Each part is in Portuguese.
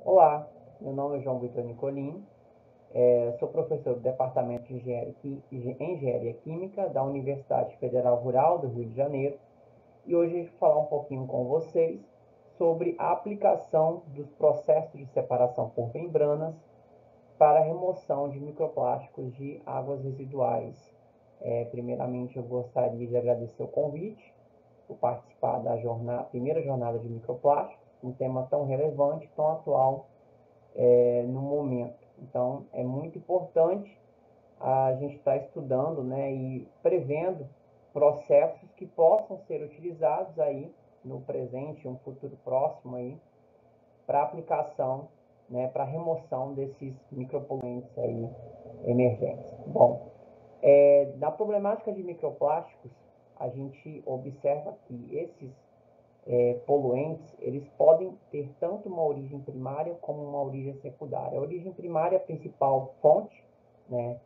Olá, meu nome é João Vitor Nicolini, sou professor do Departamento de Engenharia Química da Universidade Federal Rural do Rio de Janeiro e hoje eu vou falar um pouquinho com vocês sobre a aplicação dos processos de separação por membranas para a remoção de microplásticos de águas residuais. Primeiramente, eu gostaria de agradecer o convite por participar da primeira jornada de microplásticos, um tema tão relevante, tão atual no momento. Então, é muito importante a gente estar estudando, né, e prevendo processos que possam ser utilizados aí no presente, um futuro próximo aí, para aplicação, né, para remoção desses micropoluentes aí emergentes. Bom, na problemática de microplásticos, a gente observa que esses poluentes, eles podem ter tanto uma origem primária como uma origem secundária. A origem primária é a principal fonte, né,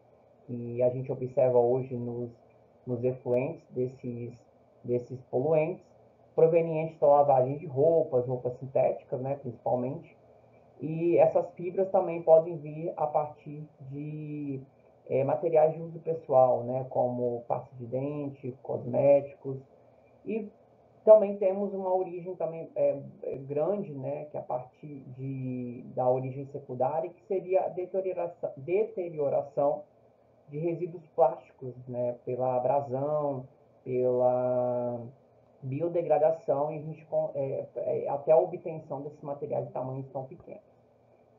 que a gente observa hoje nos efluentes desses poluentes, provenientes da lavagem de roupas sintéticas, né, principalmente, e essas fibras também podem vir a partir de materiais de uso pessoal, né, como pasta de dente, cosméticos, e também temos uma origem também grande, né, que é a partir da origem secundária, que seria a deterioração de resíduos plásticos, né, pela abrasão, pela biodegradação e a gente, até a obtenção desses materiais de tamanhos tão pequenos.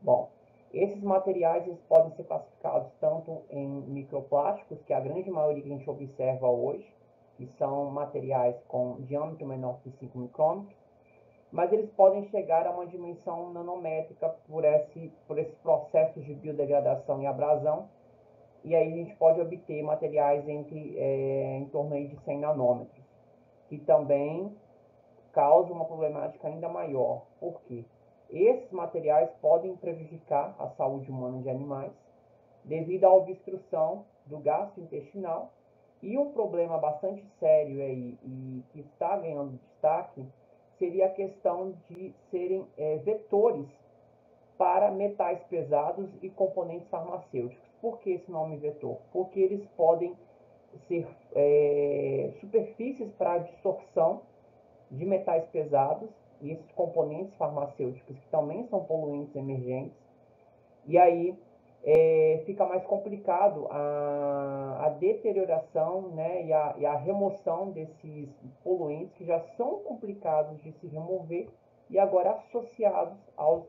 Bom, esses materiais eles podem ser classificados tanto em microplásticos, que é a grande maioria que a gente observa hoje, que são materiais com diâmetro menor que 5 micrômetros, mas eles podem chegar a uma dimensão nanométrica por esses processos de biodegradação e abrasão, e aí a gente pode obter materiais em torno aí de 100 nanômetros, que também causam uma problemática ainda maior. Por quê? Esses materiais podem prejudicar a saúde humana de animais devido à obstrução do gastrointestinal. E um problema bastante sério aí e que está ganhando destaque seria a questão de serem vetores para metais pesados e componentes farmacêuticos. Por que esse nome vetor? Porque eles podem ser superfícies para absorção de metais pesados e esses componentes farmacêuticos que também são poluentes emergentes. E aí fica mais complicado a deterioração, né, e a remoção desses poluentes que já são complicados de se remover e agora associados aos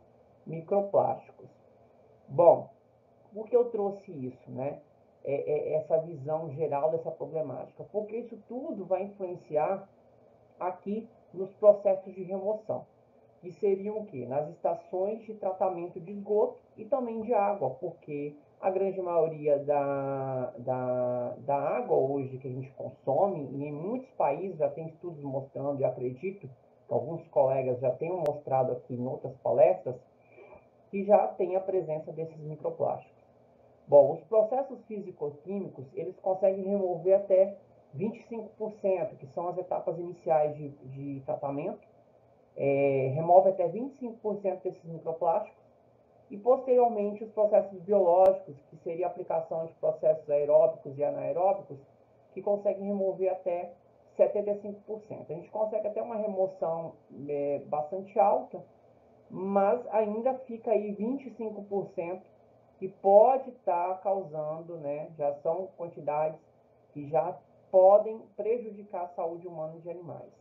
microplásticos. Bom, por que eu trouxe isso, né? Essa visão geral dessa problemática? Porque isso tudo vai influenciar aqui nos processos de remoção, que seriam o quê? Nas estações de tratamento de esgoto e também de água, porque a grande maioria da água hoje que a gente consome, e em muitos países já tem estudos mostrando, e acredito que alguns colegas já tenham mostrado aqui em outras palestras, que já tem a presença desses microplásticos. Bom, os processos físico-químicos, eles conseguem remover até 25%, que são as etapas iniciais de tratamento, remove até 25% desses microplásticos, e posteriormente os processos biológicos, que seria a aplicação de processos aeróbicos e anaeróbicos, que conseguem remover até 75%. A gente consegue até uma remoção bastante alta, mas ainda fica aí 25% que pode estar causando, né, já são quantidades que já podem prejudicar a saúde humana de animais.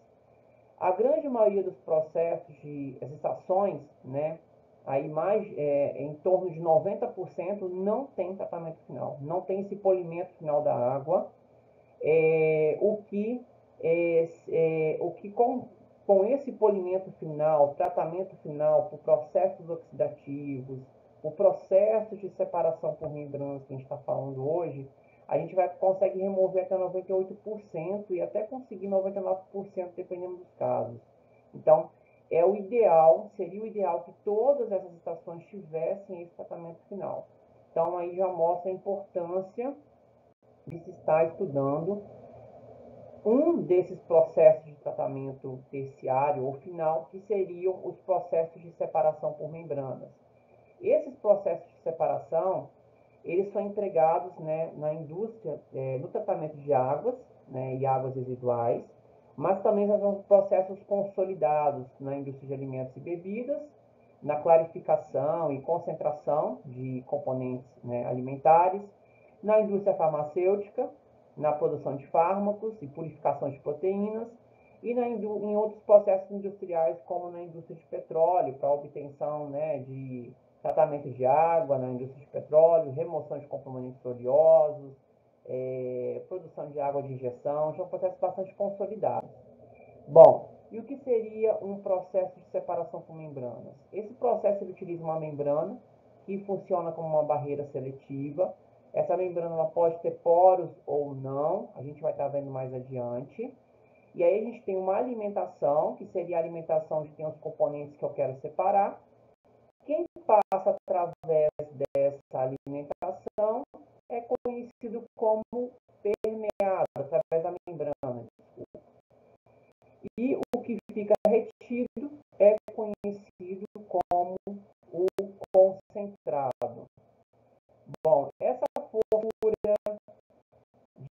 A grande maioria dos processos de estações, né, aí mais em torno de 90% não tem tratamento final, não tem esse polimento final da água, o que com esse polimento final, tratamento final por processos oxidativos, por processos de separação por membranas que a gente está falando hoje, a gente consegue remover até 98% e até conseguir 99% dependendo dos casos. Então, seria o ideal que todas essas estações tivessem esse tratamento final. Então, aí já mostra a importância de se estar estudando um desses processos de tratamento terciário ou final, que seriam os processos de separação por membranas. Esses processos de separação, eles são empregados, né, na indústria, no tratamento de águas, né, e águas residuais, mas também são processos consolidados na indústria de alimentos e bebidas, na clarificação e concentração de componentes, né, alimentares, na indústria farmacêutica, na produção de fármacos e purificação de proteínas, e em outros processos industriais, como na indústria de petróleo, para obtenção, né, de tratamento de água na indústria de petróleo, remoção de componentes oleosos, produção de água de injeção, são processos bastante consolidados. Bom, e o que seria um processo de separação por membranas? Esse processo ele utiliza uma membrana que funciona como uma barreira seletiva. Essa membrana ela pode ter poros ou não, a gente vai estar vendo mais adiante. E aí a gente tem uma alimentação, que seria a alimentação onde tem os componentes que eu quero separar. Quem passa através dessa alimentação é conhecido como permeado, através da membrana. E o que fica retido é conhecido como o concentrado. Bom, essa fórmula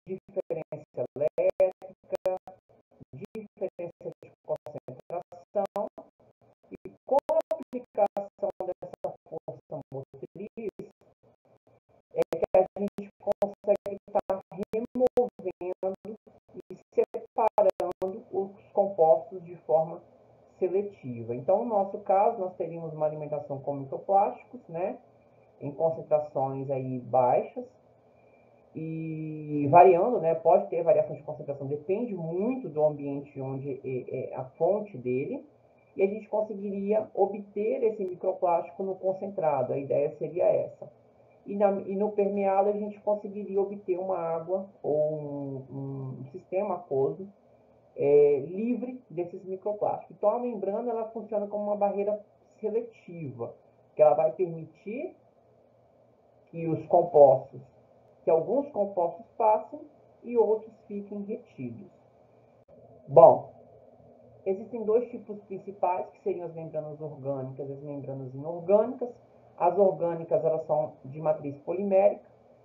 de diferença elétrica, diferença de concentração, e com a aplicação dessa força motriz, é que a gente consegue estar removendo e separando os compostos de forma seletiva. Então, no nosso caso, nós teríamos uma alimentação com microplásticos, né, em concentrações aí baixas, e variando, né, pode ter variação de concentração, depende muito do ambiente onde é a fonte dele, e a gente conseguiria obter esse microplástico no concentrado, a ideia seria essa. E no permeado a gente conseguiria obter uma água ou um sistema aquoso livre desses microplásticos. Então a membrana ela funciona como uma barreira seletiva, que ela vai permitir que alguns compostos passem e outros fiquem retidos. Bom, existem dois tipos principais, que seriam as membranas orgânicas e as membranas inorgânicas. As orgânicas elas são de matriz polimérica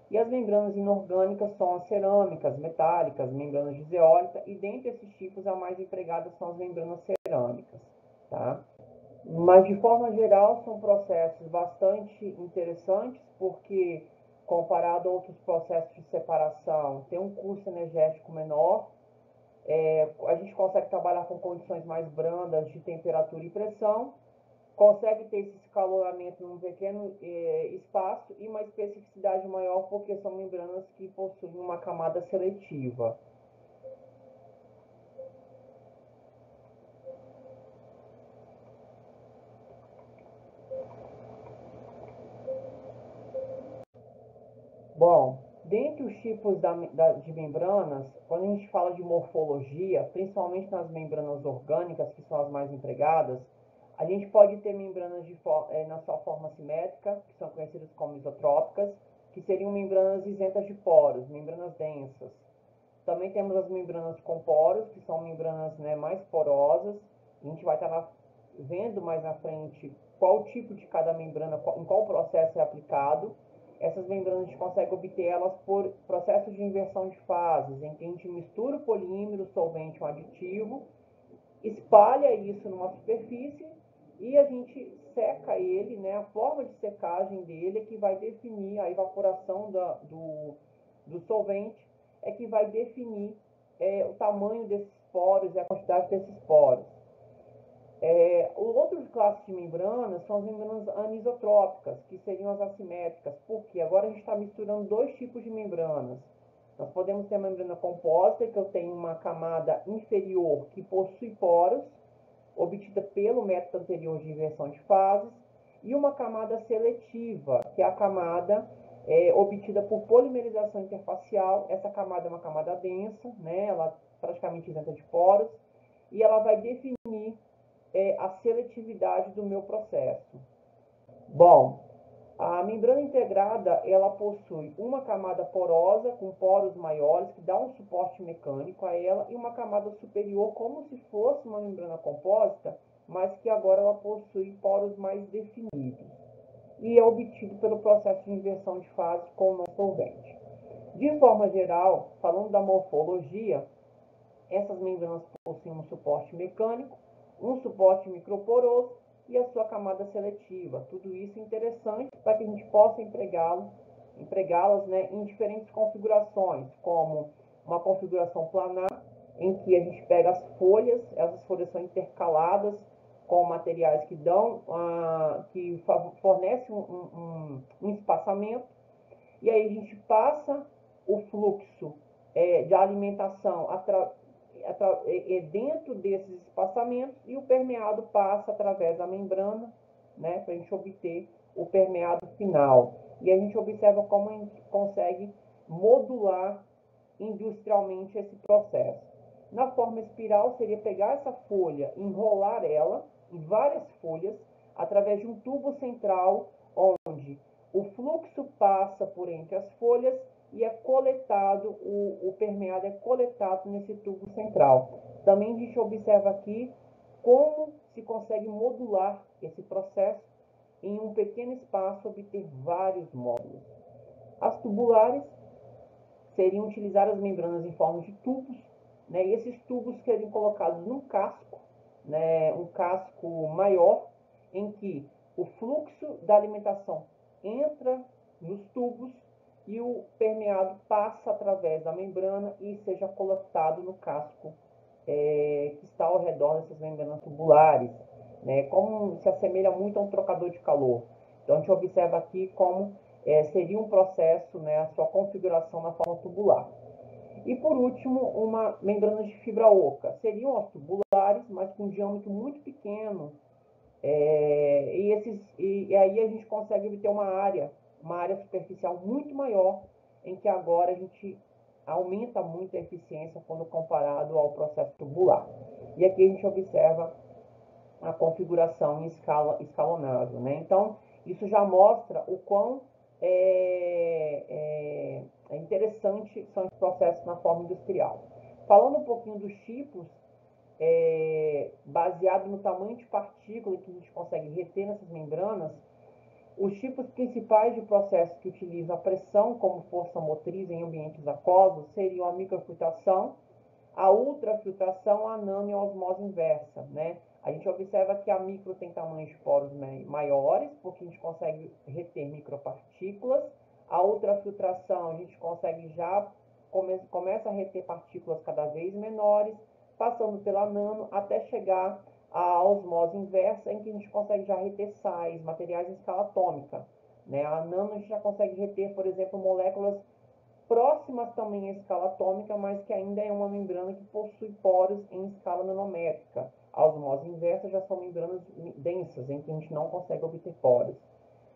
e as membranas inorgânicas são as cerâmicas, metálicas, membranas de zeólita, e dentre esses tipos a mais empregada são as membranas cerâmicas, tá? Mas de forma geral são processos bastante interessantes, porque comparado a outros processos de separação, tem um custo energético menor, a gente consegue trabalhar com condições mais brandas de temperatura e pressão, consegue ter esse escaloramento num pequeno espaço e uma especificidade maior, porque são membranas que possuem uma camada seletiva. Bom, dentre os tipos de membranas, quando a gente fala de morfologia, principalmente nas membranas orgânicas, que são as mais empregadas, a gente pode ter membranas na sua forma simétrica, que são conhecidas como isotrópicas, que seriam membranas isentas de poros, membranas densas. Também temos as membranas com poros, que são membranas, né, mais porosas. A gente vai estar vendo mais na frente qual tipo de cada membrana, em qual processo é aplicado. Essas membranas a gente consegue obter elas por processos de inversão de fases, em que a gente mistura o polímero, o solvente, um aditivo, espalha isso numa superfície e a gente seca ele, né? A forma de secagem dele é que vai definir a evaporação do solvente, é que vai definir o tamanho desses poros e a quantidade desses poros. Outras classes de membranas são as membranas anisotrópicas, que seriam as assimétricas, porque agora a gente está misturando dois tipos de membranas. Nós podemos ter a membrana composta, que eu tenho uma camada inferior que possui poros, obtida pelo método anterior de inversão de fases, e uma camada seletiva, que é a camada obtida por polimerização interfacial. Essa camada é uma camada densa, né? Ela é praticamente isenta de poros, e ela vai definir a seletividade do meu processo. Bom, A membrana integrada, ela possui uma camada porosa com poros maiores, que dá um suporte mecânico a ela, e uma camada superior, como se fosse uma membrana compósita, mas que agora ela possui poros mais definidos. E é obtido pelo processo de inversão de fase com o não solvente. De forma geral, falando da morfologia, essas membranas possuem um suporte mecânico, um suporte microporoso e a sua camada seletiva. Tudo isso é interessante para que a gente possa empregá-las, né, em diferentes configurações, como uma configuração planar, em que a gente pega as folhas, essas folhas são intercaladas com materiais que que fornecem um espaçamento, e aí a gente passa o fluxo de alimentação dentro desses espaçamentos, e o permeado passa através da membrana, né, para a gente obter o permeado final. E a gente observa como a gente consegue modular industrialmente esse processo. Na forma espiral, seria pegar essa folha, enrolar ela em várias folhas, através de um tubo central, onde o fluxo passa por entre as folhas e é coletado, o permeado é coletado nesse tubo central. Também a gente observa aqui como se consegue modular esse processo em um pequeno espaço, obter vários módulos. As tubulares seriam utilizar as membranas em forma de tubos, né, e esses tubos seriam colocados num casco, né, um casco maior, em que o fluxo da alimentação entra nos tubos e o permeado passa através da membrana e seja coletado no casco que está ao redor dessas membranas tubulares, né, como se assemelha muito a um trocador de calor. Então a gente observa aqui como seria um processo, né, a sua configuração na forma tubular. E por último, uma membrana de fibra oca. Seriam as tubulares, mas com um diâmetro muito pequeno. E aí a gente consegue obter uma área superficial muito maior, em que agora a gente aumenta muito a eficiência quando comparado ao processo tubular. E aqui a gente observa a configuração em escalonável, né? Então, isso já mostra o quão interessante são os processos na forma industrial. Falando um pouquinho dos tipos, baseado no tamanho de partícula que a gente consegue reter nessas membranas, os tipos principais de processos que utilizam a pressão como força motriz em ambientes aquosos seriam a microfiltração, a ultrafiltração, a nano e a osmose inversa, né? A gente observa que a micro tem tamanhos de poros maiores, porque a gente consegue reter micropartículas. A ultrafiltração, a gente consegue começa a reter partículas cada vez menores, passando pela nano até chegar à osmose inversa, em que a gente consegue já reter sais, materiais em escala atômica, né? A nano a gente já consegue reter, por exemplo, moléculas próximas também à escala atômica, mas que ainda é uma membrana que possui poros em escala nanométrica. A osmose inversa já são membranas densas, em que a gente não consegue obter poros.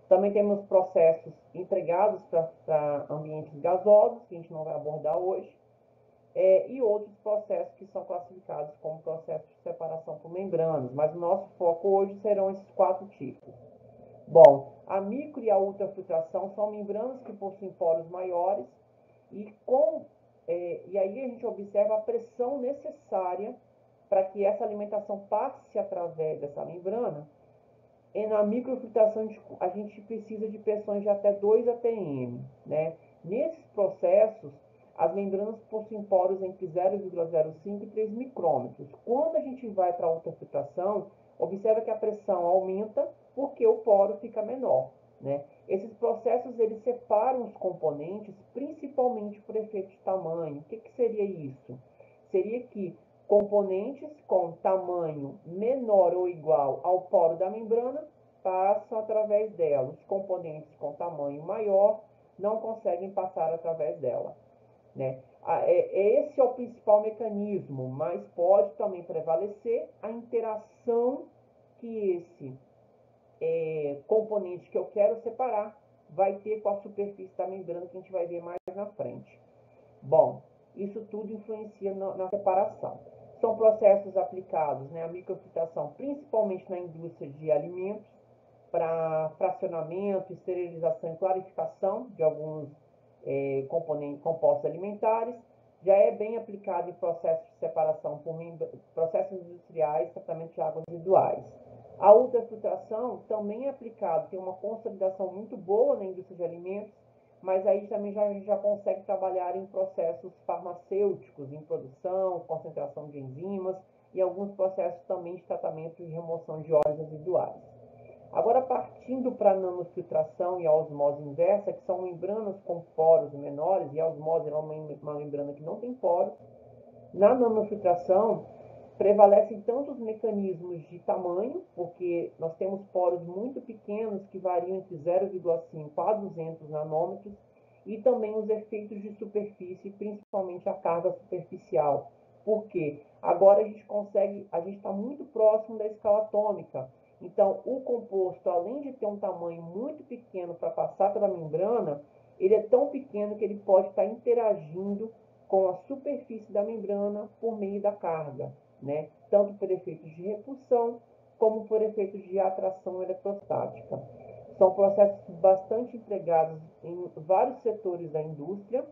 Também temos processos empregados para ambientes gasosos, que a gente não vai abordar hoje, e outros processos que são classificados como processos de separação por membranas, mas o nosso foco hoje serão esses 4 tipos. Bom, a micro e a ultrafiltração são membranas que possuem poros maiores, e aí a gente observa a pressão necessária para que essa alimentação passe através dessa membrana. E na microfiltração a gente precisa de pressões de até 2 atm, né? Nesses processos, as membranas possuem poros entre 0,05 e 3 micrômetros. Quando a gente vai para a ultrafiltração, observa que a pressão aumenta porque o poro fica menor, né? Esses processos, eles separam os componentes, principalmente por efeito de tamanho. O que seria isso? Seria que componentes com tamanho menor ou igual ao poro da membrana passam através dela. Os componentes com tamanho maior não conseguem passar através dela, né? Esse é o principal mecanismo, mas pode também prevalecer a interação que esse componente que eu quero separar vai ter com a superfície da membrana, que a gente vai ver mais na frente. Bom, isso tudo influencia na separação. São processos aplicados, né, a microfiltração, principalmente na indústria de alimentos, para fracionamento, esterilização e clarificação de alguns compostos alimentares. Já é bem aplicado em processos de separação por processos industriais, tratamento de águas residuais. A ultrafiltração também é aplicado, tem uma consolidação muito boa na indústria de alimentos, mas aí também a gente já consegue trabalhar em processos farmacêuticos, em produção, concentração de enzimas e alguns processos também de tratamento e remoção de óleos residuais. Agora, partindo para a nanofiltração e a osmose inversa, que são membranas com poros menores, e a osmose é uma membrana que não tem poros. Na nanofiltração, prevalecem tanto os mecanismos de tamanho, porque nós temos poros muito pequenos que variam entre 0,5 a 200 nanômetros, e também os efeitos de superfície, principalmente a carga superficial. Por quê? Agora a gente está muito próximo da escala atômica. Então, o composto, além de ter um tamanho muito pequeno para passar pela membrana, ele é tão pequeno que ele pode estar interagindo com a superfície da membrana por meio da carga, né? Tanto por efeitos de repulsão, como por efeitos de atração eletrostática. São processos bastante empregados em vários setores da indústria,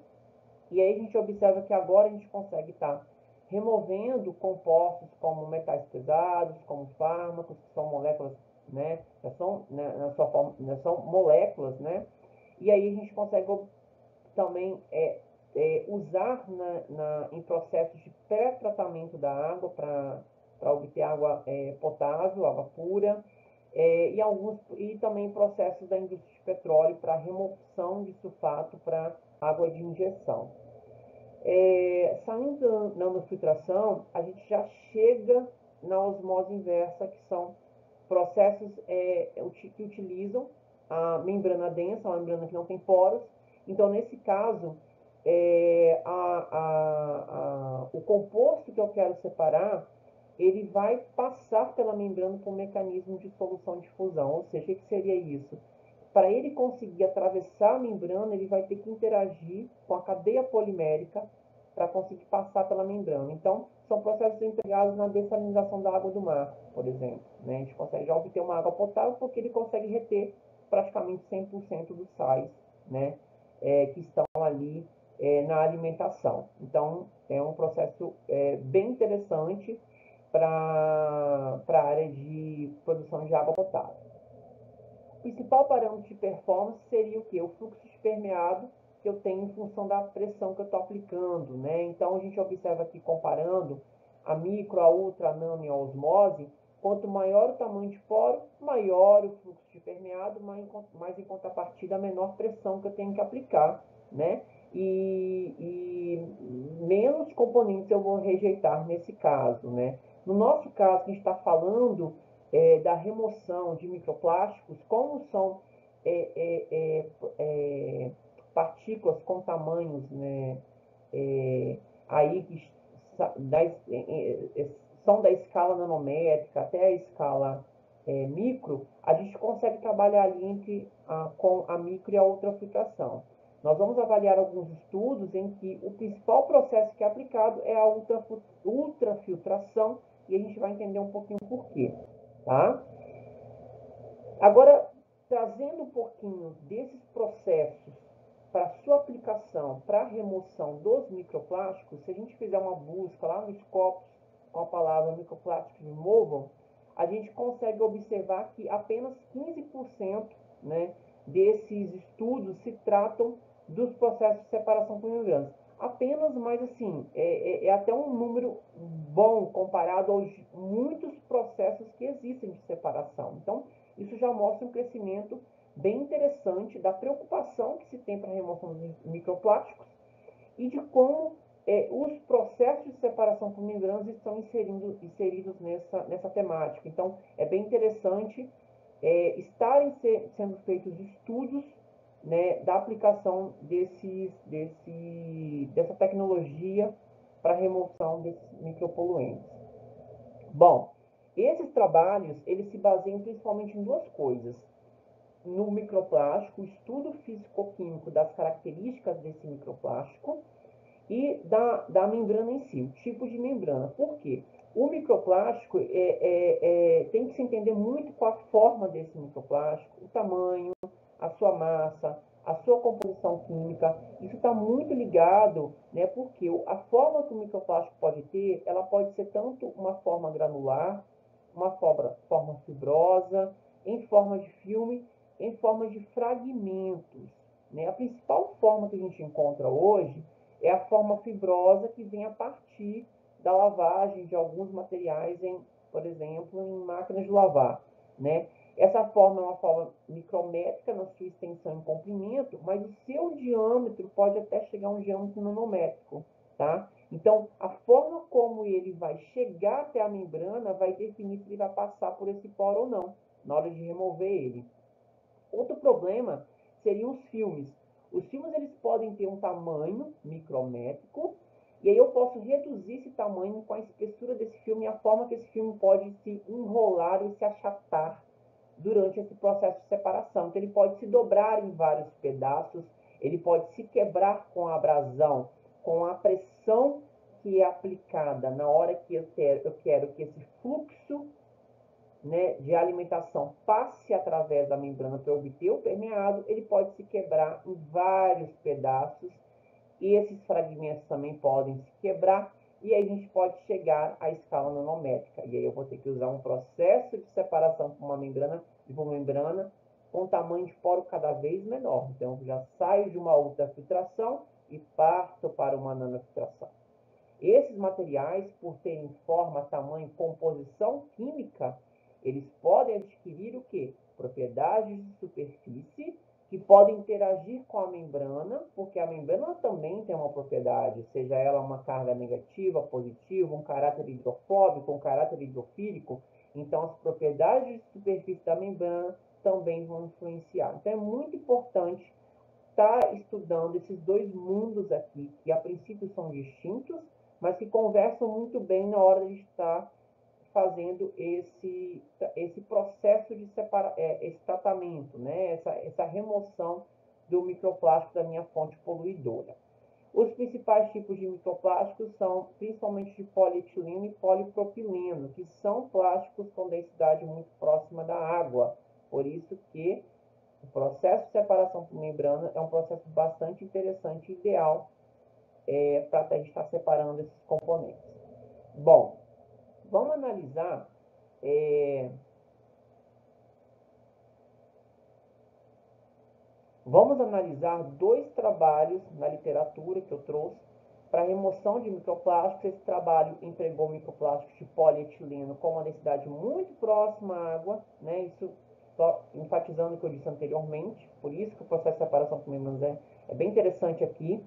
e aí a gente observa que agora a gente consegue estar removendo compostos como metais pesados, como fármacos, que são moléculas, né, são moléculas, né, e aí a gente consegue também usar em processos de pré-tratamento da água para obter água potável, água pura, e também processos da indústria de petróleo para remoção de sulfato para água de injeção. Saindo da nanofiltração, a gente já chega na osmose inversa, que são processos que utilizam a membrana densa, uma membrana que não tem poros. Então, nesse caso, o composto que eu quero separar, ele vai passar pela membrana por um mecanismo de solução de fusão. Ou seja, o que seria isso? Para ele conseguir atravessar a membrana, ele vai ter que interagir com a cadeia polimérica para conseguir passar pela membrana. Então, são processos empregados na dessalinização da água do mar, por exemplo, né? A gente consegue já obter uma água potável porque ele consegue reter praticamente 100% dos sais, né? Que estão ali na alimentação. Então, é um processo bem interessante para a área de produção de água potável. O principal parâmetro de performance seria o quê? O fluxo de permeado que eu tenho em função da pressão que eu estou aplicando, né? Então, a gente observa aqui, comparando a micro, a ultra, a nano e a osmose, quanto maior o tamanho de poro, maior o fluxo de permeado, mais em contrapartida, a menor pressão que eu tenho que aplicar, né? E menos componentes eu vou rejeitar nesse caso, né? No nosso caso, a gente está falando da remoção de microplásticos, como são partículas com tamanhos, né, aí que são da escala nanométrica até a escala micro, a gente consegue trabalhar ali com a micro e a ultrafiltração. Nós vamos avaliar alguns estudos em que o principal processo que é aplicado é a ultrafiltração, e a gente vai entender um pouquinho por quê, tá? Agora, trazendo um pouquinho desses processos para sua aplicação para a remoção dos microplásticos, se a gente fizer uma busca lá no Scopus com a palavra microplastic removal, a gente consegue observar que apenas 15%, né, desses estudos se tratam dos processos de separação por membranas. Apenas, mas assim, é até um número bom comparado aos muitos processos que existem de separação. Então, isso já mostra um crescimento bem interessante da preocupação que se tem para a remoção dos microplásticos e de como os processos de separação por membranas estão inseridos nessa temática. Então, é bem interessante estarem sendo feitos estudos, né, da aplicação dessa tecnologia para a remoção desses micropoluentes. Bom, esses trabalhos, eles se baseiam principalmente em duas coisas. No microplástico, o estudo físico-químico das características desse microplástico e da membrana em si, o tipo de membrana. Por quê? O microplástico tem que se entender muito com a forma desse microplástico, o tamanho, a sua massa, a sua composição química. Isso está muito ligado, né, porque a forma que o microplástico pode ter, ela pode ser tanto uma forma granular, uma forma fibrosa, em forma de filme, em forma de fragmentos. Né? A principal forma que a gente encontra hoje é a forma fibrosa que vem a partir da lavagem de alguns materiais, por exemplo, em máquinas de lavar. Né? Essa forma é uma forma micrométrica na sua extensão e comprimento, mas o seu diâmetro pode até chegar a um diâmetro nanométrico. Tá? Então, a forma como ele vai chegar até a membrana vai definir se ele vai passar por esse poro ou não, na hora de remover ele. Outro problema seriam os filmes. Os filmes eles podem ter um tamanho micrométrico, e aí eu posso reduzir esse tamanho com a espessura desse filme e a forma que esse filme pode se enrolar e se achatar durante esse processo de separação. Então, ele pode se dobrar em vários pedaços, ele pode se quebrar com a abrasão, com a pressão que é aplicada na hora que eu quero que esse fluxo, né, de alimentação passe através da membrana para obter o permeado, ele pode se quebrar em vários pedaços, e esses fragmentos também podem se quebrar, e aí a gente pode chegar à escala nanométrica. E aí eu vou ter que usar um processo de separação de uma membrana com tamanho de poro cada vez menor. Então, eu já saio de uma ultrafiltração e parto para uma nanofiltração. Esses materiais, por terem forma, tamanho, composição química, eles podem adquirir o quê? Propriedades de superfície que podem interagir com a membrana, porque a membrana também tem uma propriedade, seja ela uma carga negativa, positiva, um caráter hidrofóbico, um caráter hidrofílico. Então, as propriedades de superfície da membrana também vão influenciar. Então, é muito importante estar estudando esses dois mundos aqui, que a princípio são distintos, mas que conversam muito bem na hora de estar fazendo esse processo de esse tratamento, né? essa remoção do microplástico da minha fonte poluidora. Os principais tipos de microplásticos são principalmente de polietileno e polipropileno, que são plásticos com densidade muito próxima da água. Por isso que o processo de separação por membrana é um processo bastante interessante e ideal para a gente estar separando esses componentes. Bom, vamos analisar dois trabalhos na literatura que eu trouxe para remoção de microplásticos. Esse trabalho empregou microplásticos de polietileno com uma densidade muito próxima à água, né? Isso só enfatizando o que eu disse anteriormente, por isso que o processo de separação por membranas é bem interessante aqui.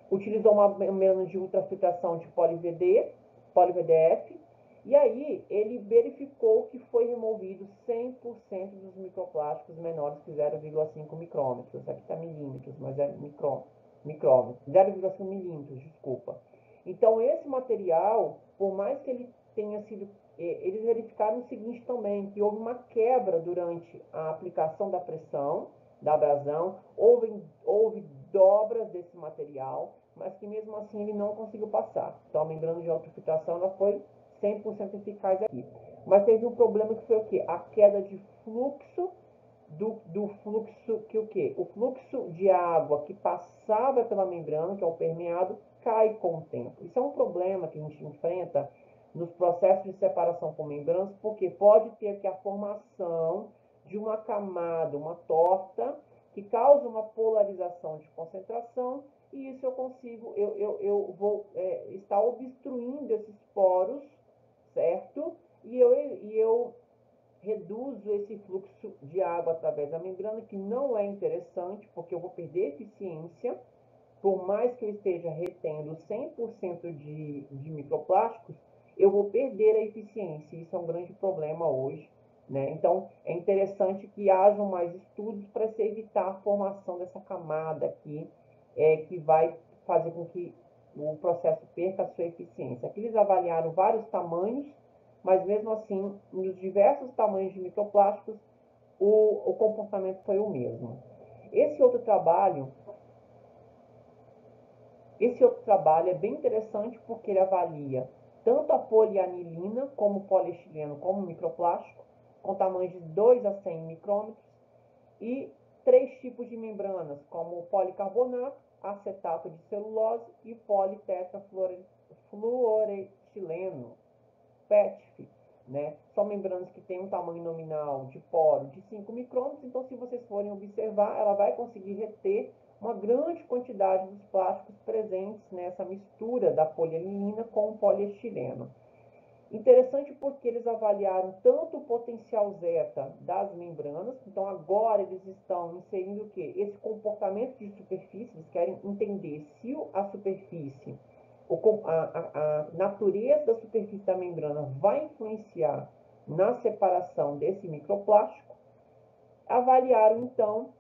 Utilizou uma membrana de ultrafiltração de PoliVDF, e aí ele verificou que foi removido 100% dos microplásticos menores que 0,5 micrômetros. Aqui está milímetros, mas é micrômetros. 0,5 milímetros, desculpa. Então, esse material, por mais que ele tenha sido... Eles verificaram o seguinte também, que houve uma quebra durante a aplicação da pressão, da abrasão, houve dobras desse material, mas que mesmo assim ele não conseguiu passar. Então, a membrana de ultrafiltração ela foi 100% eficaz aqui. Mas teve um problema que foi o quê? A queda de fluxo do fluxo que o quê? O fluxo de água que passava pela membrana, que é o permeado, cai com o tempo. Isso é um problema que a gente enfrenta nos processos de separação por membranas, porque pode ter aqui a formação de uma camada, uma torta, que causa uma polarização de concentração, e isso eu vou estar obstruindo esses poros, certo? E eu reduzo esse fluxo de água através da membrana, que não é interessante, porque eu vou perder eficiência, por mais que eu esteja retendo 100% de microplásticos, eu vou perder a eficiência. Isso é um grande problema hoje, né? Então, é interessante que hajam mais estudos para se evitar a formação dessa camada aqui, que vai fazer com que o processo perca a sua eficiência. Aqui eles avaliaram vários tamanhos, mas mesmo assim, nos diversos tamanhos de microplásticos, o comportamento foi o mesmo. Esse outro trabalho é bem interessante porque ele avalia tanto a polianilina, como o poliestireno, como o microplástico, com tamanhos de 2 a 100 micrômetros, e 3 tipos de membranas, como o policarbonato, acetato de celulose e politetrafluoretileno, PETF, né? São membranas que têm um tamanho nominal de poro de 5 micrômetros, então se vocês forem observar, ela vai conseguir reter uma grande quantidade dos plásticos presentes nessa mistura da polianilina com o poliestireno. Interessante porque eles avaliaram tanto o potencial zeta das membranas, então agora eles estão inserindo o quê? Esse comportamento de superfície, eles querem entender se a superfície, a natureza da superfície da membrana vai influenciar na separação desse microplástico. Avaliaram então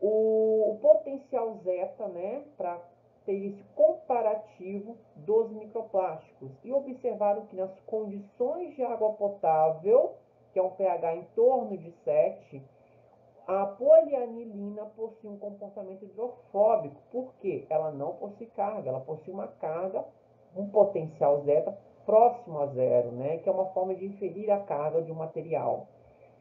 o potencial zeta, né, para ter esse comparativo dos microplásticos e observaram que nas condições de água potável, que é um pH em torno de 7, a polianilina possui um comportamento hidrofóbico, porque ela não possui carga, ela possui uma carga, um potencial zeta próximo a zero, né, que é uma forma de inferir a carga de um material.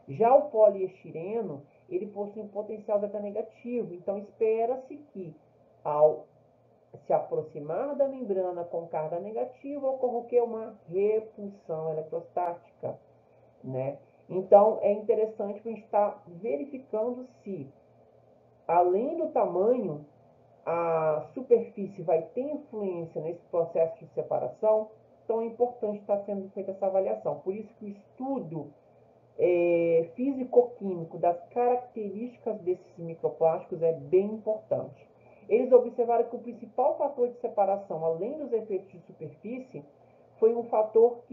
Já o poliestireno, ele possui um potencial zeta negativo, então espera-se que ao se aproximar da membrana com carga negativa, ocorra o que? Uma repulsão eletrostática, né? Então, é interessante que a gente está verificando se, além do tamanho, a superfície vai ter influência nesse processo de separação. Então, é importante estar sendo feita essa avaliação. Por isso que o estudo físico-químico das características desses microplásticos é bem importante. Eles observaram que o principal fator de separação, além dos efeitos de superfície, foi um fator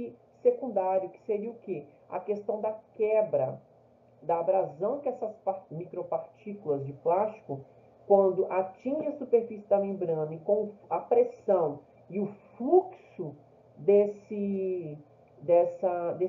secundário, que seria o quê? A questão da quebra, da abrasão que essas micropartículas de plástico, quando atinge a superfície da membrana e com a pressão e o fluxo desses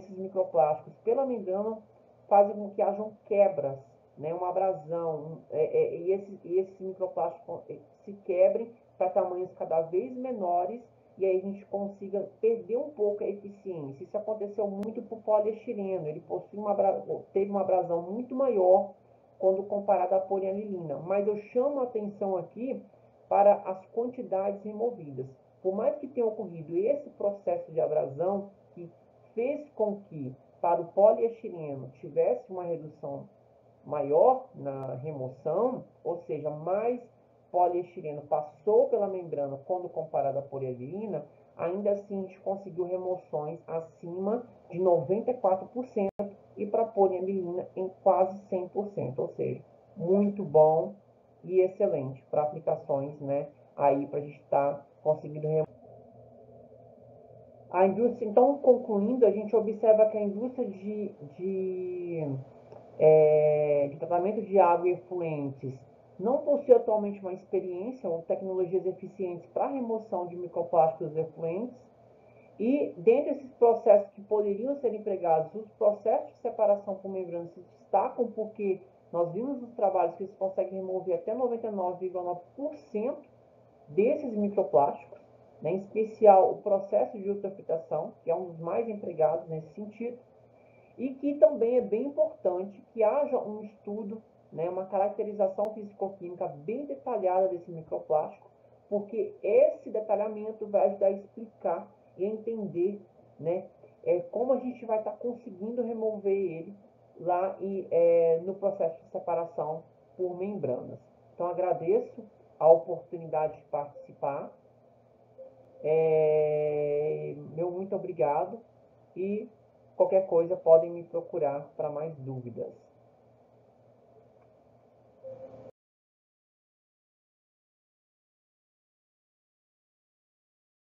microplásticos pela membrana, fazem com que hajam quebras, né, uma abrasão, e esses microplásticos se quebrem para tamanhos cada vez menores, e aí a gente consiga perder um pouco a eficiência. Isso aconteceu muito para o poliestireno, ele teve uma abrasão muito maior quando comparado à polianilina, mas eu chamo a atenção aqui para as quantidades removidas. Por mais que tenha ocorrido esse processo de abrasão, que fez com que para o poliestireno tivesse uma redução maior na remoção, ou seja, mais poliestireno passou pela membrana quando comparado à polianilina, ainda assim a gente conseguiu remoções acima de 94% e para a polianilina em quase 100%, ou seja, muito bom e excelente para aplicações, né, aí para a gente estar conseguindo remover. A indústria, então, concluindo, a gente observa que a indústria de tratamento de água e efluentes não possui atualmente uma experiência ou tecnologias eficientes para a remoção de microplásticos efluentes, e dentre esses processos que poderiam ser empregados, os processos de separação por membrana se destacam porque nós vimos nos trabalhos que eles conseguem remover até 99,9% desses microplásticos, né, em especial o processo de ultrafiltração, que é um dos mais empregados nesse sentido, e que também é bem importante que haja um estudo, né, uma caracterização físico-química bem detalhada desse microplástico, porque esse detalhamento vai ajudar a explicar e a entender, né, como a gente vai estar conseguindo remover ele lá no processo de separação por membranas. Então, agradeço a oportunidade de participar. Meu muito obrigado e qualquer coisa podem me procurar para mais dúvidas.